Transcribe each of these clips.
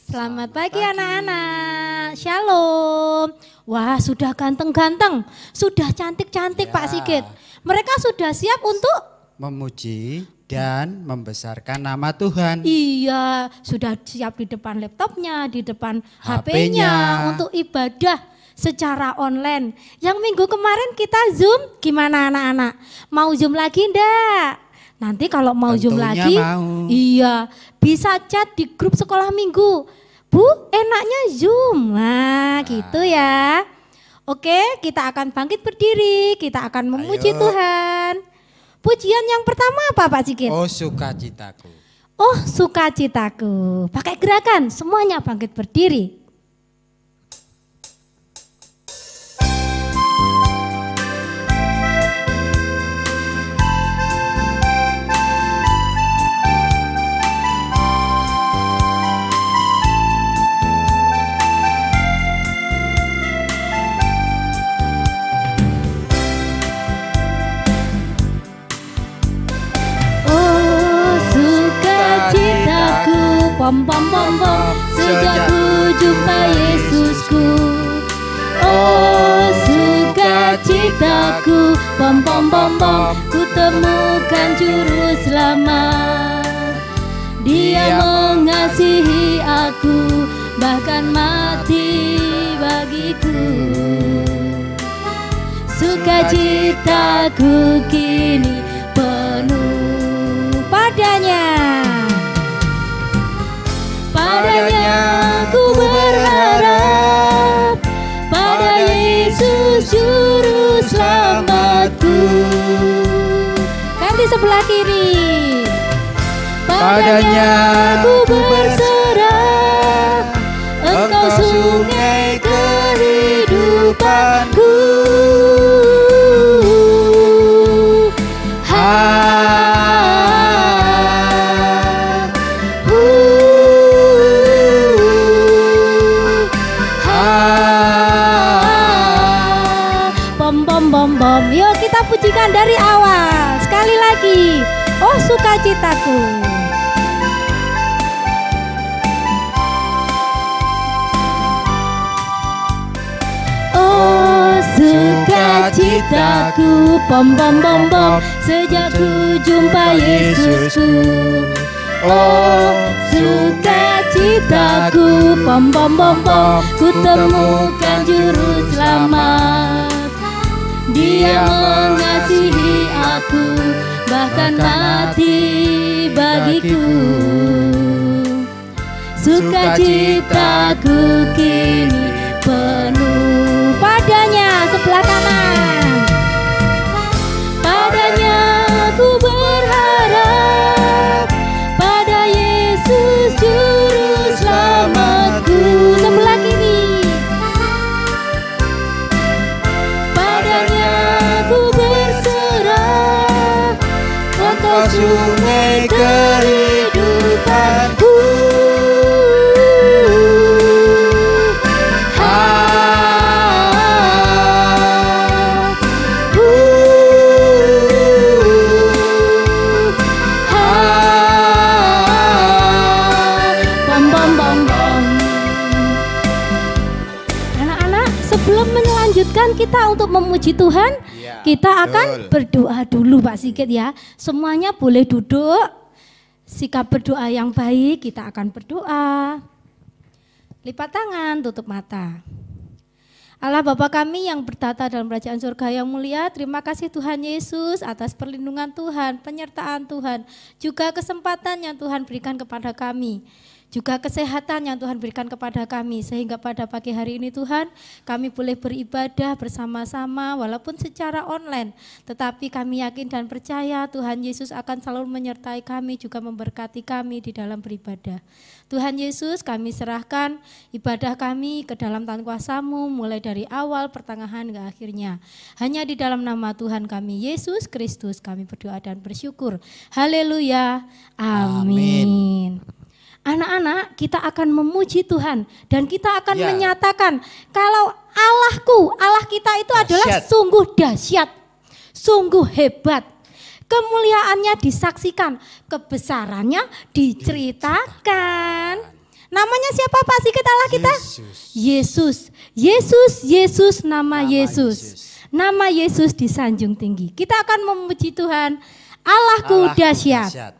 Selamat pagi anak-anak, shalom. Wah, sudah ganteng-ganteng, sudah cantik-cantik Pak Sigit. Mereka sudah siap untuk memuji dan membesarkan nama Tuhan. Iya, sudah siap di depan laptopnya, di depan HP-nya untuk ibadah secara online. Yang minggu kemarin kita Zoom, gimana anak-anak? Mau Zoom lagi enggak? Nanti kalau mau Tentunya Zoom lagi, mau. iya bisa chat di grup sekolah minggu. Bu, enaknya Zoom. Nah, gitu ya. Oke, kita akan bangkit berdiri, kita akan memuji Tuhan. Pujian yang pertama apa Pak Sigit? Oh, sukacitaku. Oh, sukacitaku. Pakai gerakan, semuanya bangkit berdiri. Pom pom pom pom, sejak ku jumpa Yesusku. Oh sukacitaku, pom pom pom pom, ku temukan juru selamat. Dia mengasihi aku, bahkan mati bagiku. Sukacitaku kini penuh padanya. Padanya ku berharap, pada Yesus juru selamatku. Kan di sebelah kiri. Padanya ku berserah, Engkau sungai kehidupanku. Bom, yuk kita pujikan dari awal. Sekali lagi. Oh sukacitaku. Oh sukacitaku, pom pom pom pom, sejak ku jumpa Yesusku. Oh sukacitaku, pom pom pom pom, ku temukan juru selamat. Dia mengasihi aku, bahkan mati bagiku. Sukacitaku kini penuh padanya. Sebelah kanan. Padanya ku berharap, pada Yesus juru selamatku. Sebelah kiri. Sungai kehidupanku. Anak-anak, sebelum melanjutkan kita untuk memuji Tuhan, kita akan berdoa dulu Pak Sigit ya. Semuanya boleh duduk. Sikap berdoa yang baik, kita akan berdoa. Lipat tangan, tutup mata. Allah Bapa kami yang bertata dalam kerajaan surga yang mulia, terima kasih Tuhan Yesus atas perlindungan Tuhan, penyertaan Tuhan, juga kesempatan yang Tuhan berikan kepada kami. Juga kesehatan yang Tuhan berikan kepada kami, sehingga pada pagi hari ini Tuhan, kami boleh beribadah bersama-sama walaupun secara online. Tetapi kami yakin dan percaya Tuhan Yesus akan selalu menyertai kami, juga memberkati kami di dalam beribadah. Tuhan Yesus, kami serahkan ibadah kami ke dalam tangan kuasa-Mu, mulai dari awal, pertengahan, hingga akhirnya. Hanya di dalam nama Tuhan kami, Yesus Kristus, kami berdoa dan bersyukur. Haleluya. Amin. Anak-anak, kita akan memuji Tuhan dan kita akan menyatakan kalau Allahku, Allah kita itu adalah sungguh dahsyat, sungguh hebat. Kemuliaannya disaksikan, kebesarannya diceritakan. Namanya siapa Pak Sigit Allah kita? Yesus. Yesus, nama Yesus. Nama Yesus disanjung tinggi. Kita akan memuji Tuhan. Allahku dahsyat.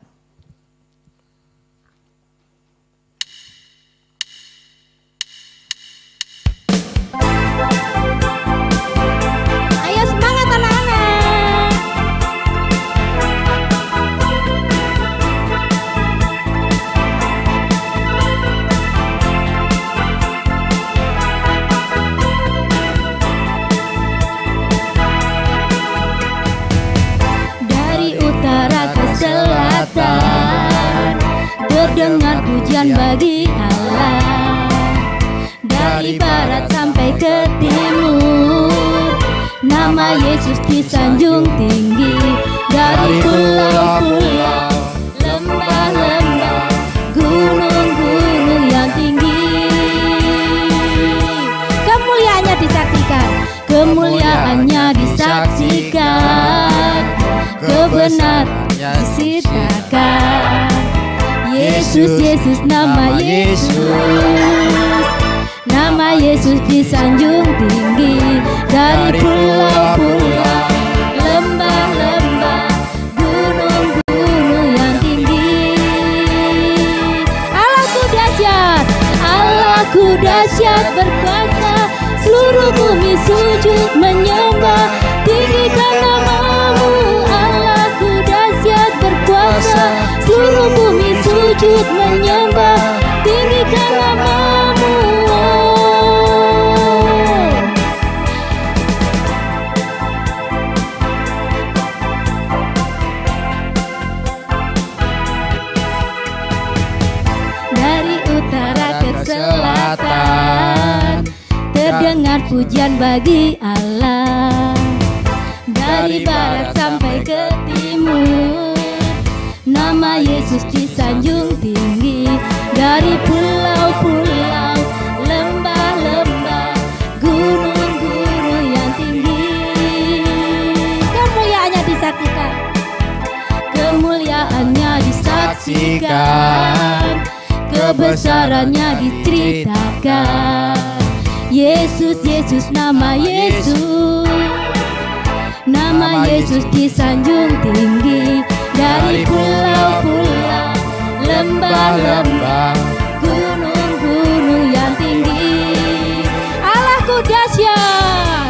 Ayo semangat anak-anak. Dari utara ke selatan terdengar pujian bagi Allah. Dari barat sampai ke timur nama Yesus disanjung tinggi. Dari pulau-pulau, lembah-lembah, gunung-gunung yang tinggi, kemuliaannya disaksikan, kemuliaannya disaksikan, kebenarannya disitakan. Yesus, nama Yesus. Nama Yesus disanjung tinggi. Dari pulau-pulau, lembah-lembah, gunung-gunung yang tinggi. Allahku dahsyat, Allahku dahsyat berkuasa. Seluruh bumi sujud menyembah, tinggikan namamu. Allahku dahsyat berkuasa. Seluruh bumi sujud menyembah, tinggikan namamu. Dari utara ke selatan terdengar pujian bagi Allah. Dari barat sampai ke timur nama Yesus disanjung tinggi. Dari pulau-pulau, lembah-lembah, gunung-gunung yang tinggi, kemuliaannya disaksikan, kemuliaannya disaksikan, kebesarannya diceritakan. Yesus, nama Yesus. Nama Yesus disanjung tinggi. Dari pulau-pulau, lembah-lembah, gunung-gunung yang tinggi. Allahku dahsyat,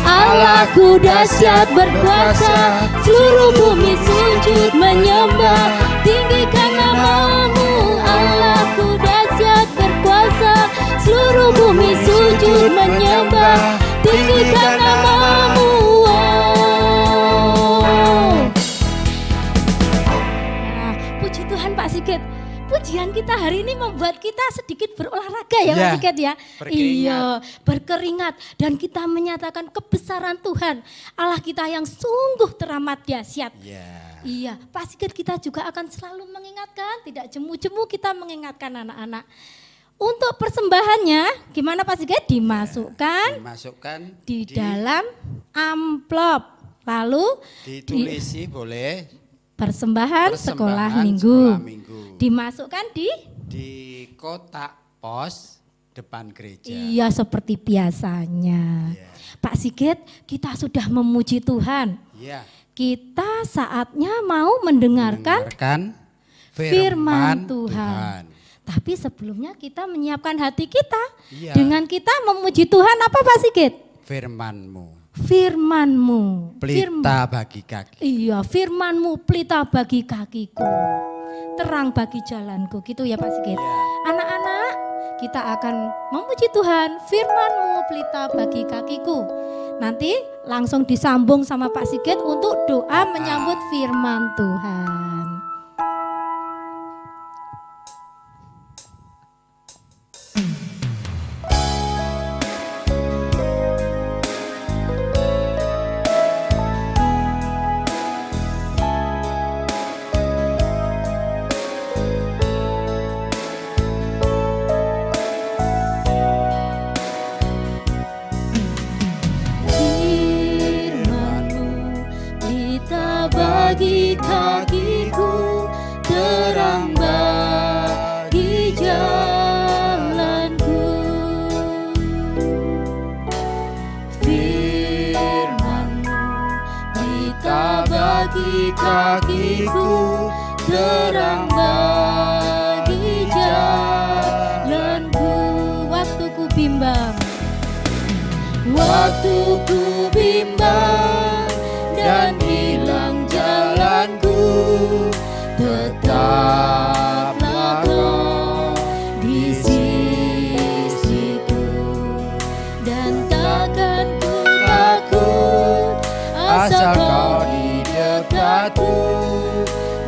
Allahku dahsyat berkuasa. Seluruh bumi sujud menyembah, tinggikan namamu. Allahku dahsyat berkuasa. Seluruh bumi sujud menyembah, tinggikan namamu. Pujian kita hari ini membuat kita sedikit berolahraga ya Pak Sigit ya. Iya, berkeringat dan kita menyatakan kebesaran Tuhan Allah kita yang sungguh teramat dahsyat. Iya, Pak Sigit kita juga akan selalu mengingatkan, tidak jemu-jemu kita mengingatkan anak-anak. Untuk persembahannya gimana Pak Sigit? Dimasukkan di dalam amplop, lalu ditulisi boleh. Persembahan sekolah minggu. Dimasukkan di kotak pos depan gereja. Iya, seperti biasanya. Pak Sigit, kita sudah memuji Tuhan. Kita saatnya mau mendengarkan firman Tuhan. Tapi sebelumnya kita menyiapkan hati kita dengan kita memuji Tuhan. Apa Pak Sigit? Firman-Mu, pelita bagi kaki. Iya, firman-Mu pelita bagi kakiku, terang bagi jalanku, gitu ya Pak Sigit. Anak-anak, kita akan memuji Tuhan. Firman-Mu pelita bagi kakiku. Nanti langsung disambung sama Pak Sigit untuk doa menyambut firman Tuhan. Bagi kakiku, bagi kakiku, terang bagi jalanku. Waktu ku bimbang, waktu ku bimbang dan hilang jalanku, tetaplah Kau di sisiku, dan takkan ku takut asal Kau di dekatku,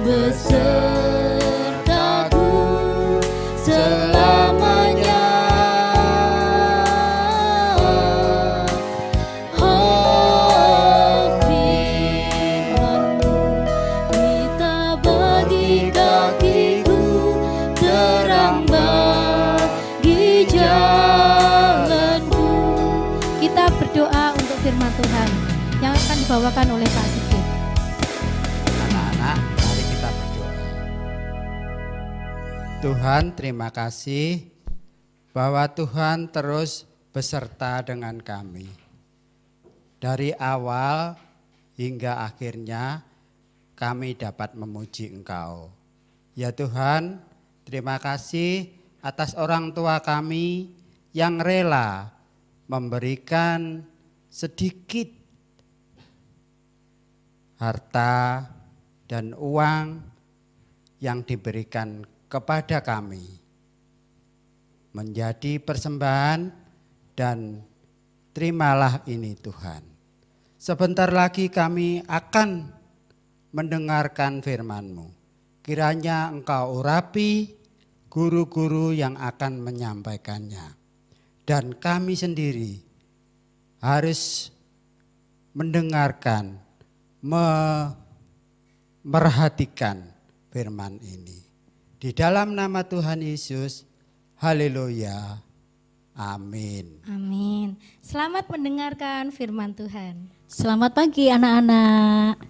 besertaku selamanya. Oh, firman-Mu kita bagi kakiku, terang bagi jalanku. Kita berdoa untuk firman Tuhan yang akan dibawakan oleh Pak Sigit. Anak-anak, mari kita berdoa. Tuhan, terima kasih bahwa Tuhan terus beserta dengan kami. Dari awal hingga akhirnya kami dapat memuji Engkau. Ya Tuhan, terima kasih atas orang tua kami yang rela memberikan sedikit harta dan uang yang diberikan kepada kami menjadi persembahan, dan terimalah ini Tuhan. Sebentar lagi kami akan mendengarkan firman-Mu. Kiranya Engkau urapi guru-guru yang akan menyampaikannya. Dan kami sendiri harus mendengarkan, merhatikan firman ini. Di dalam nama Tuhan Yesus, haleluya, amin. Amin. Selamat mendengarkan firman Tuhan. Selamat pagi anak-anak.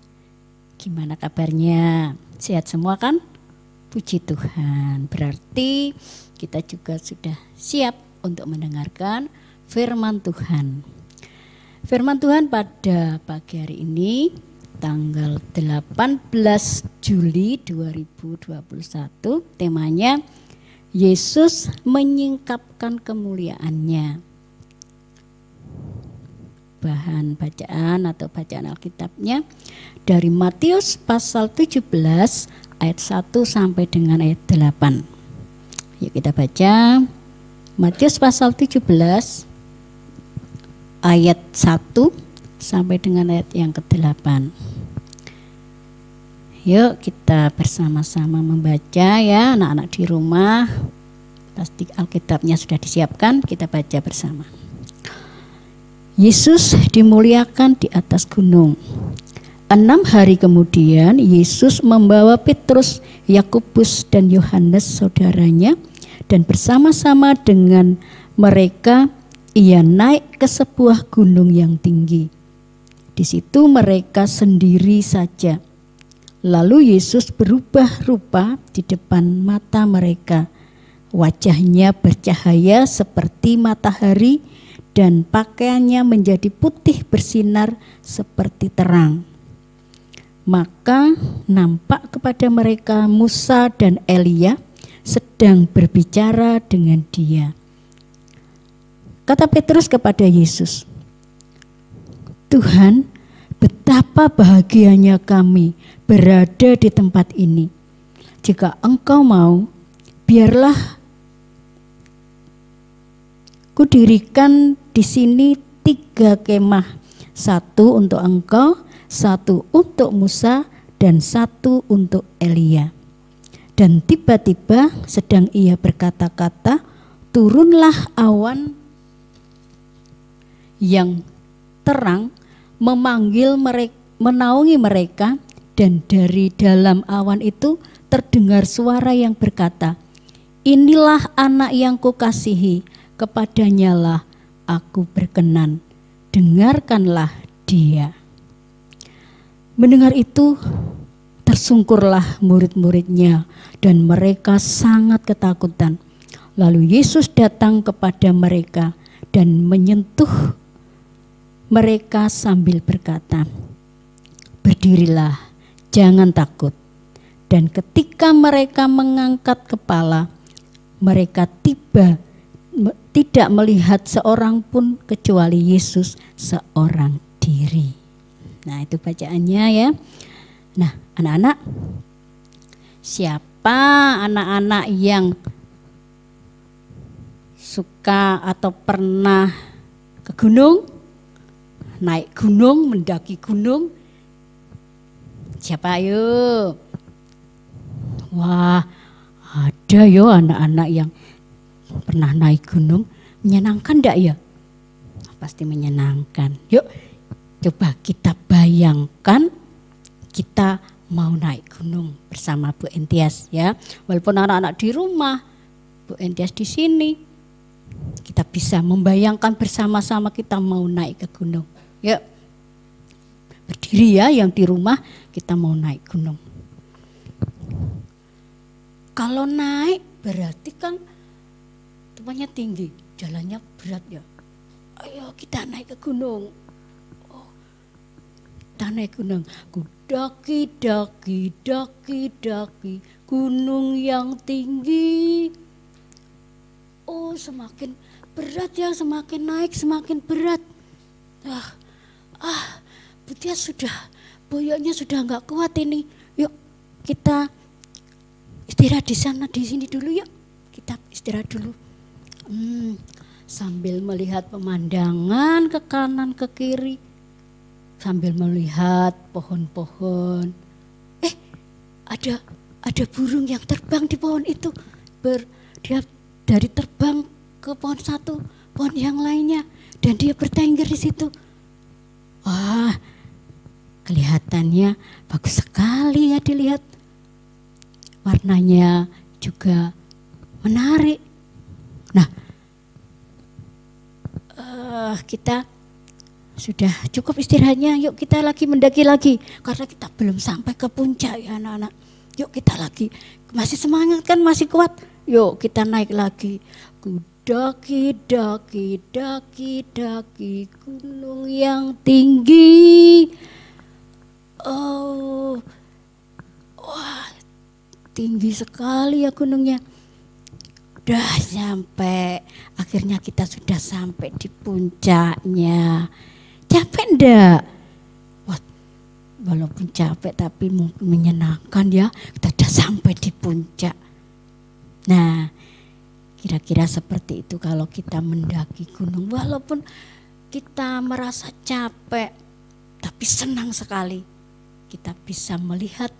Gimana kabarnya? Sehat semua kan? Puji Tuhan. Berarti kita juga sudah siap untuk mendengarkan firman Tuhan. Firman Tuhan pada pagi hari ini tanggal 18 Juli 2021, temanya Yesus menyingkapkan kemuliaannya. Bahan bacaan atau bacaan Alkitabnya dari Matius pasal 17 ayat 1 sampai dengan ayat 8. Yuk kita baca Matius pasal 17 ayat 1 sampai dengan ayat yang ke-8. Yuk kita bersama-sama membaca ya, anak-anak di rumah. Pasti Alkitabnya sudah disiapkan, kita baca bersama. Yesus dimuliakan di atas gunung. 6 hari kemudian Yesus membawa Petrus, Yakobus dan Yohanes saudaranya, dan bersama-sama dengan mereka ia naik ke sebuah gunung yang tinggi. Di situ mereka sendiri saja. Lalu Yesus berubah rupa di depan mata mereka. Wajahnya bercahaya seperti matahari dan pakaiannya menjadi putih bersinar seperti terang. Maka nampak kepada mereka Musa dan Elia sedang berbicara dengan dia. Kata Petrus kepada Yesus, "Tuhan, betapa bahagianya kami berada di tempat ini. Jika Engkau mau, biarlah kudirikan di sini 3 kemah, 1 untuk Engkau, 1 untuk Musa, dan 1 untuk Elia." Dan tiba-tiba sedang ia berkata-kata, turunlah awan yang terang menaungi mereka, dan dari dalam awan itu terdengar suara yang berkata, "Inilah anak yang kukasihi, kepadanyalah aku berkenan, dengarkanlah dia." Mendengar itu tersungkurlah murid-muridnya dan mereka sangat ketakutan. Lalu Yesus datang kepada mereka dan menyentuh mereka sambil berkata, "Berdirilah." jangan takut. Dan ketika mereka mengangkat kepala, mereka tidak melihat seorang pun kecuali Yesus seorang diri. Nah, itu bacaannya ya. Nah, anak-anak, siapa anak-anak yang suka atau pernah ke gunung, naik gunung, mendaki gunung? Siapa ayo? Wah, ada yo anak-anak yang pernah naik gunung. Menyenangkan enggak ya? Pasti menyenangkan. Yuk, coba kita bayangkan kita mau naik gunung bersama Bu Entias ya. Walaupun anak-anak di rumah, Bu Entias di sini, kita bisa membayangkan bersama-sama kita mau naik ke gunung. Yuk, berdiri ya yang di rumah, kita mau naik gunung. Kalau naik berarti kan tempatnya tinggi, jalannya berat ya. Ayo kita naik ke gunung. Kita naik gunung. Daki, daki, daki, daki, gunung yang tinggi. Oh, semakin berat ya, semakin naik semakin berat. Butia sudah, boyoknya sudah enggak kuat ini. Yuk kita istirahat di sana, di sini dulu yuk. Kita istirahat dulu. Sambil melihat pemandangan ke kanan ke kiri. Sambil melihat pohon-pohon. Ada burung yang terbang di pohon itu. Dia dari terbang ke pohon satu, pohon yang lainnya, dan dia bertengger di situ. Wah, kelihatannya bagus sekali ya dilihat. Warnanya juga menarik. Nah, kita sudah cukup istirahatnya, yuk kita lagi mendaki lagi. Karena kita belum sampai ke puncak ya anak-anak. Yuk kita lagi, masih semangat kan, masih kuat. Yuk kita naik lagi. Daki, daki, daki, daki, gunung yang tinggi. Oh, wah, tinggi sekali ya gunungnya. Udah sampai, akhirnya kita sudah sampai di puncaknya. Capek enggak? Wah, walaupun capek tapi menyenangkan ya, kita sudah sampai di puncak. Nah, kira-kira seperti itu kalau kita mendaki gunung. Walaupun kita merasa capek, tapi senang sekali. Kita bisa melihat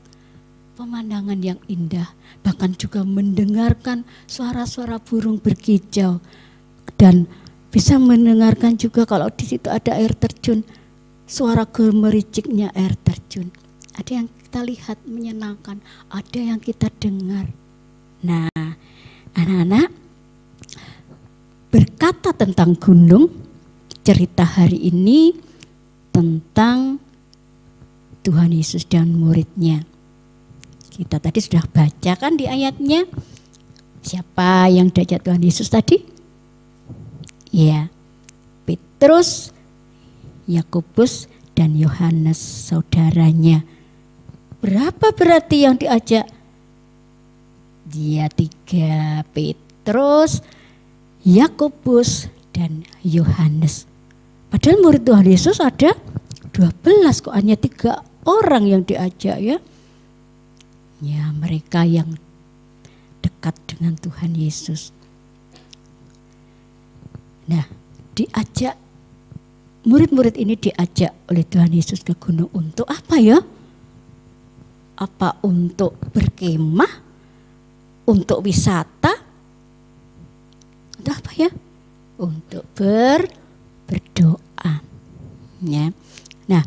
pemandangan yang indah, bahkan juga mendengarkan suara-suara burung berkicau, dan bisa mendengarkan juga kalau di situ ada air terjun, suara gemericiknya air terjun. Ada yang kita lihat menyenangkan, ada yang kita dengar. Nah, anak-anak, berkata tentang gunung, cerita hari ini tentang Tuhan Yesus dan muridnya. Kita tadi sudah baca kan di ayatnya. Siapa yang diajak Tuhan Yesus tadi? Ya, Petrus, Yakobus, dan Yohanes saudaranya. Berapa berarti yang diajak? Dia 3, Petrus, Yakobus, dan Yohanes. Padahal murid Tuhan Yesus ada 12, kok hanya 3 orang yang diajak ya. Ya, mereka yang dekat dengan Tuhan Yesus. Nah, diajak, murid-murid ini diajak oleh Tuhan Yesus ke gunung untuk apa ya? Apa untuk berkemah? Untuk wisata? Untuk apa ya? Untuk berdoa. Ya. Nah,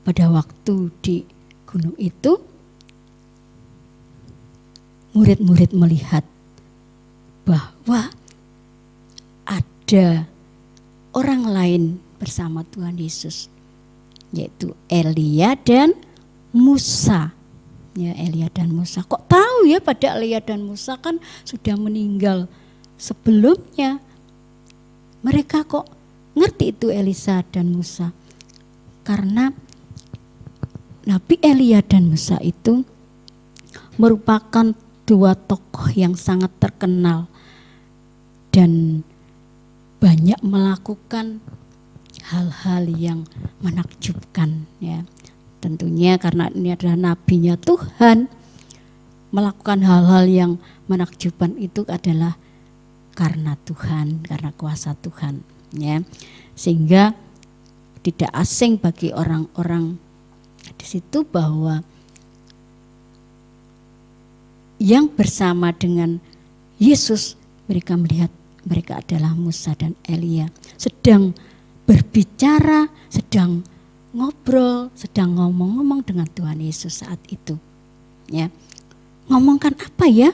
pada waktu di gunung itu, murid-murid melihat bahwa ada orang lain bersama Tuhan Yesus, yaitu Elia dan Musa. Ya, Elia dan Musa. Kok tahu ya, pada Elia dan Musa kan sudah meninggal sebelumnya. Mereka kok ngerti itu Elisa dan Musa? Karena Nabi Elia dan Musa itu merupakan dua tokoh yang sangat terkenal dan banyak melakukan hal-hal yang menakjubkan, ya. Tentunya karena ini adalah nabinya Tuhan, melakukan hal-hal yang menakjubkan itu adalah karena Tuhan, karena kuasa Tuhan, ya. Sehingga tidak asing bagi orang-orang di situ bahwa yang bersama dengan Yesus, mereka melihat mereka adalah Musa dan Elia sedang berbicara, sedang ngobrol, sedang ngomong-ngomong dengan Tuhan Yesus saat itu, ya. Ngomongkan apa ya?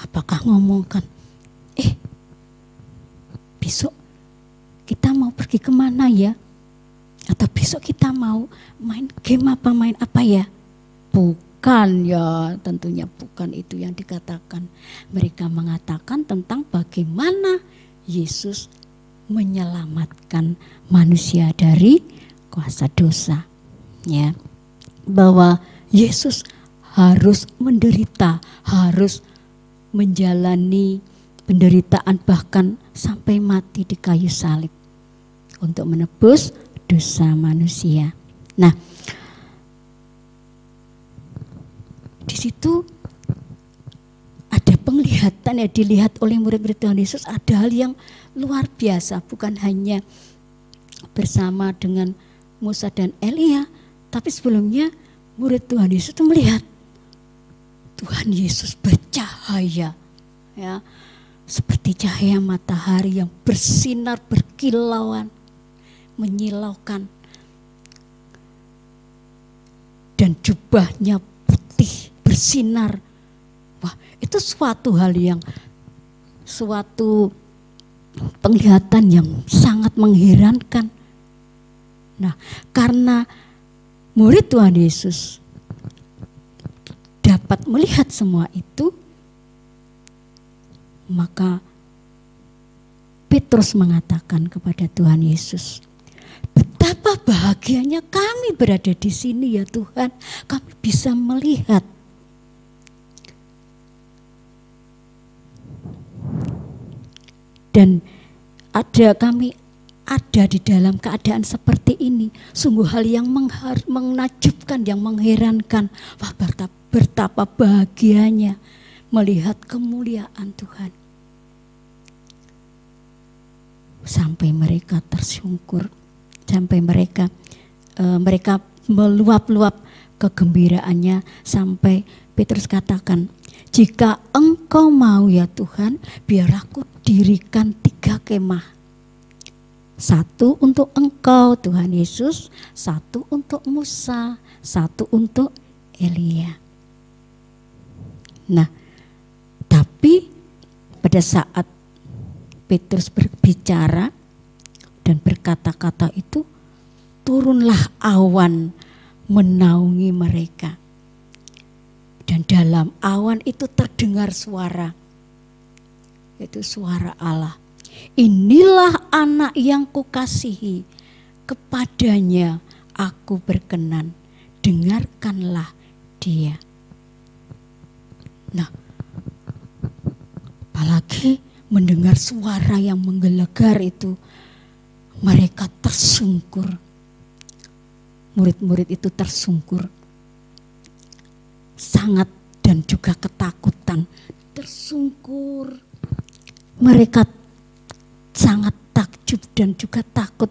Apakah ngomongkan besok kita mau pergi kemana ya? Atau besok kita mau main game apa, main apa ya? Bukan, ya, tentunya bukan itu yang dikatakan. Mereka mengatakan tentang bagaimana Yesus menyelamatkan manusia dari kuasa dosa, ya. Bahwa Yesus harus menderita, harus menjalani penderitaan bahkan sampai mati di kayu salib untuk menebus dosa manusia. Nah, di situ ada penglihatan yang dilihat oleh murid-murid Tuhan Yesus, ada hal yang luar biasa, bukan hanya bersama dengan Musa dan Elia, tapi sebelumnya murid Tuhan Yesus itu melihat Tuhan Yesus bercahaya, ya, seperti cahaya matahari yang bersinar, berkilauan, menyilaukan, dan jubahnya putih bersinar. Wah, itu suatu hal yang, suatu penglihatan yang sangat mengherankan. Nah, karena murid Tuhan Yesus dapat melihat semua itu, maka Petrus mengatakan kepada Tuhan Yesus, betapa bahagianya kami berada di sini ya Tuhan, kami bisa melihat. Dan kami ada di dalam keadaan seperti ini, sungguh hal yang menakjubkan, yang mengherankan. Wah, betapa bahagianya melihat kemuliaan Tuhan. Sampai mereka tersungkur, sampai mereka meluap-luap kegembiraannya, sampai Petrus katakan, jika Engkau mau ya Tuhan, biar aku dirikan 3 kemah. 1 untuk Engkau Tuhan Yesus, 1 untuk Musa, 1 untuk Elia. Nah, tapi pada saat Petrus berbicara dan berkata-kata itu, turunlah awan menaungi mereka. Dan dalam awan itu terdengar suara, itu suara Allah. Inilah anak yang kukasihi, kepadanya aku berkenan, dengarkanlah dia. Nah, apalagi mendengar suara yang menggelegar itu, mereka tersungkur. Murid-murid itu tersungkur. Sangat dan juga ketakutan, tersungkur. Mereka sangat takjub dan juga takut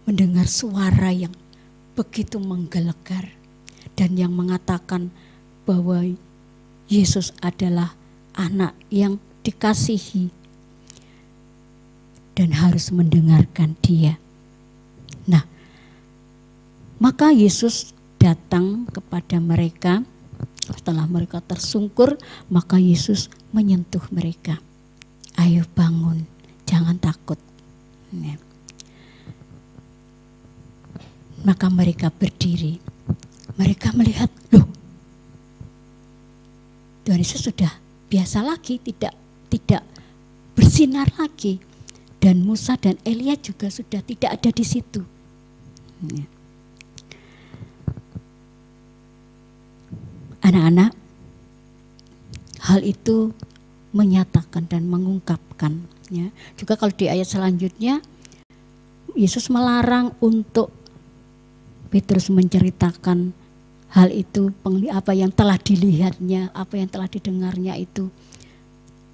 mendengar suara yang begitu menggelegar dan yang mengatakan bahwa Yesus adalah anak yang dikasihi dan harus mendengarkan dia. Nah, maka Yesus datang kepada mereka. Setelah mereka tersungkur, maka Yesus menyentuh mereka. Ayo bangun, jangan takut. Ya. Maka mereka berdiri. Mereka melihat, loh, Tuhan Yesus sudah biasa lagi, tidak bersinar lagi. Dan Musa dan Elia juga sudah tidak ada di situ. Ya. Anak-anak, hal itu menyatakan dan mengungkapkan, ya. Juga kalau di ayat selanjutnya Yesus melarang untuk Petrus menceritakan hal itu, apa yang telah dilihatnya, apa yang telah didengarnya itu.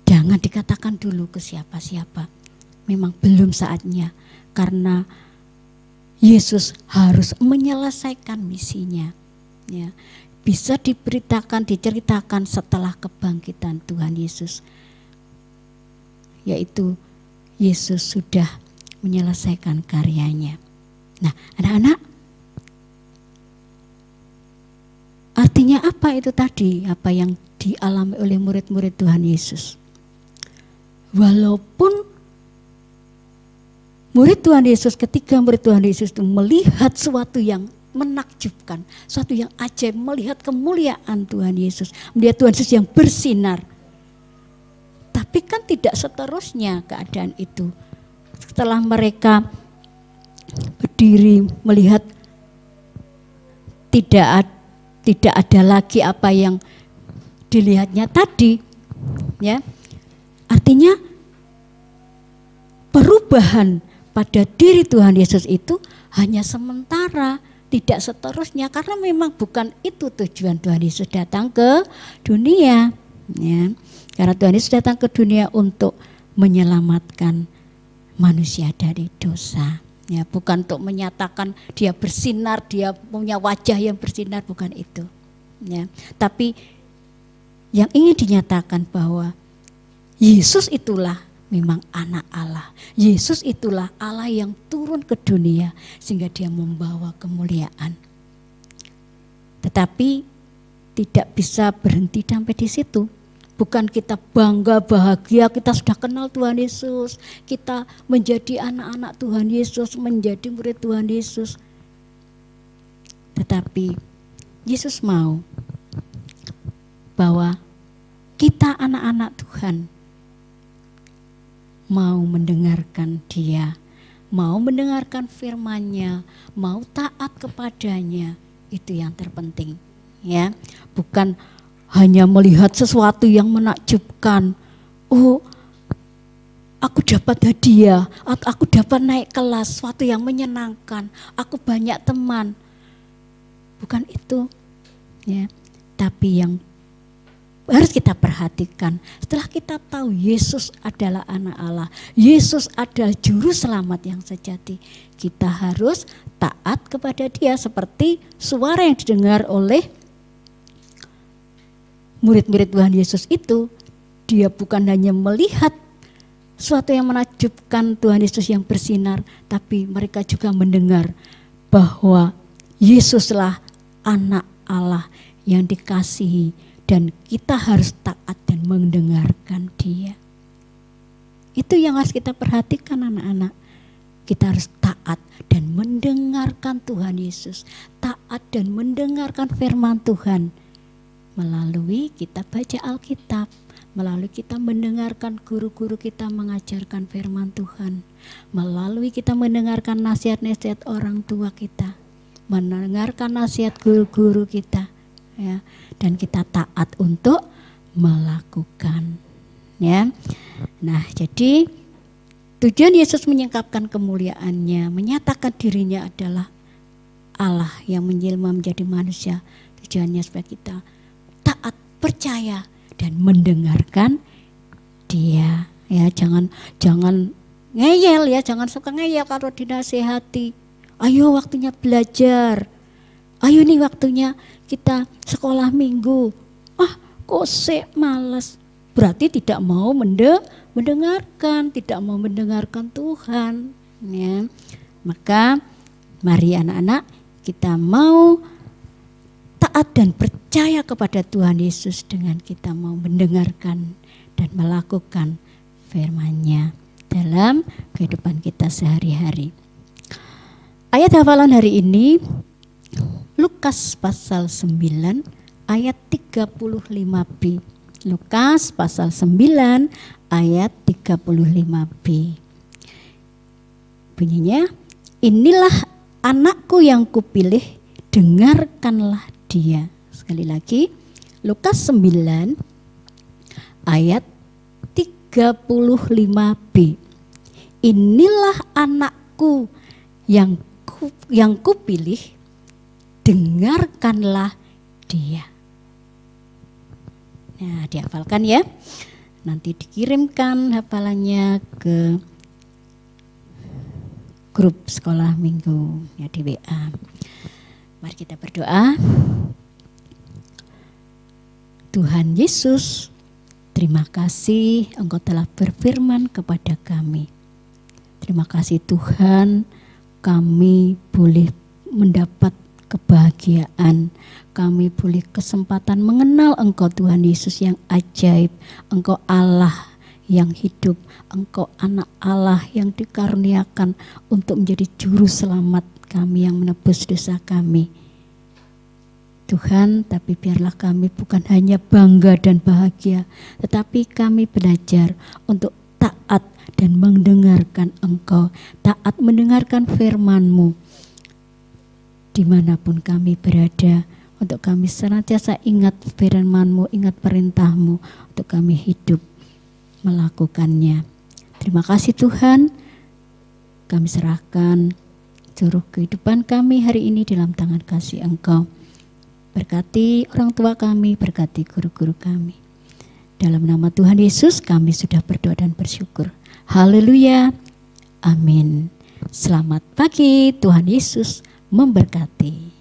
Jangan dikatakan dulu ke siapa-siapa. Memang belum saatnya, karena Yesus harus menyelesaikan misinya. Ya, bisa diceritakan setelah kebangkitan Tuhan Yesus. Yaitu Yesus sudah menyelesaikan karyanya. Nah, anak-anak, artinya apa itu tadi? Apa yang dialami oleh murid-murid Tuhan Yesus? Walaupun murid Tuhan Yesus, ketika murid Tuhan Yesus itu melihat sesuatu yang menakjubkan, sesuatu yang ajaib, melihat kemuliaan Tuhan Yesus, melihat Tuhan Yesus yang bersinar. Tapi kan tidak seterusnya keadaan itu. Setelah mereka berdiri melihat tidak ada lagi apa yang dilihatnya tadi, ya. Artinya perubahan pada diri Tuhan Yesus itu hanya sementara, tidak seterusnya, karena memang bukan itu tujuan Tuhan Yesus datang ke dunia, ya. Karena Tuhan Yesus datang ke dunia untuk menyelamatkan manusia dari dosa. Ya, bukan untuk menyatakan dia bersinar, dia punya wajah yang bersinar, bukan itu. Ya, tapi yang ingin dinyatakan bahwa Yesus itulah memang anak Allah. Yesus itulah Allah yang turun ke dunia sehingga dia membawa kemuliaan. Tetapi tidak bisa berhenti sampai di situ. Bukan kita bangga, bahagia, kita sudah kenal Tuhan Yesus, kita menjadi anak-anak Tuhan Yesus, menjadi murid Tuhan Yesus. Tetapi Yesus mau bahwa kita anak-anak Tuhan mau mendengarkan Dia, mau mendengarkan firman-Nya, mau taat kepadanya, itu yang terpenting, ya. Bukan hanya melihat sesuatu yang menakjubkan. Oh, aku dapat hadiah, aku dapat naik kelas, sesuatu yang menyenangkan, aku banyak teman. Bukan itu, ya. Tapi yang harus kita perhatikan, setelah kita tahu Yesus adalah anak Allah, Yesus adalah juru selamat yang sejati, kita harus taat kepada Dia seperti suara yang didengar oleh murid-murid Tuhan Yesus itu. Dia bukan hanya melihat sesuatu yang menakjubkan Tuhan Yesus yang bersinar, tapi mereka juga mendengar bahwa Yesuslah anak Allah yang dikasihi, dan kita harus taat dan mendengarkan Dia. Itu yang harus kita perhatikan, anak-anak. Kita harus taat dan mendengarkan Tuhan Yesus, taat dan mendengarkan firman Tuhan. Melalui kita baca Alkitab, melalui kita mendengarkan guru-guru kita mengajarkan firman Tuhan, melalui kita mendengarkan nasihat-nasihat orang tua kita, mendengarkan nasihat guru-guru kita, ya, dan kita taat untuk melakukan, ya. Nah, jadi tujuan Yesus menyingkapkan kemuliaannya, menyatakan dirinya adalah Allah yang menjelma menjadi manusia. Tujuannya supaya kita taat, percaya dan mendengarkan Dia, ya. Jangan ngeyel, ya, jangan suka ngeyel kalau dinasehati. Ayo waktunya belajar, ayo nih waktunya kita sekolah minggu. Ah, kok males, berarti tidak mau mendengarkan, tidak mau mendengarkan Tuhan, ya. Maka mari anak-anak kita mau taat dan percaya kepada Tuhan Yesus dengan kita mau mendengarkan dan melakukan firman-Nya dalam kehidupan kita sehari-hari. Ayat hafalan hari ini Lukas pasal 9 ayat 35b. Lukas pasal 9 ayat 35b. Bunyinya, inilah anakku yang kupilih, dengarkanlah Dia. Sekali lagi, Lukas 9 ayat 35b. Inilah anakku yang kupilih, dengarkanlah dia. Nah, dihafalkan ya. Nanti dikirimkan hafalannya ke grup sekolah minggu ya di WA. Mari kita berdoa. Tuhan Yesus, terima kasih Engkau telah berfirman kepada kami. Terima kasih Tuhan, kami boleh mendapat kebahagiaan. Kami boleh kesempatan mengenal Engkau Tuhan Yesus yang ajaib. Engkau Allah yang hidup. Engkau anak Allah yang dikaruniakan untuk menjadi juru selamat kami yang menebus dosa kami. Tuhan, tapi biarlah kami bukan hanya bangga dan bahagia, tetapi kami belajar untuk taat dan mendengarkan Engkau, taat mendengarkan firman-Mu. Dimanapun kami berada, untuk kami senantiasa ingat firman-Mu, ingat perintah-Mu, untuk kami hidup melakukannya. Terima kasih Tuhan, kami serahkan seluruh kehidupan kami hari ini dalam tangan kasih Engkau. Berkati orang tua kami, berkati guru-guru kami. Dalam nama Tuhan Yesus kami sudah berdoa dan bersyukur. Haleluya. Amin. Selamat pagi, Tuhan Yesus memberkati.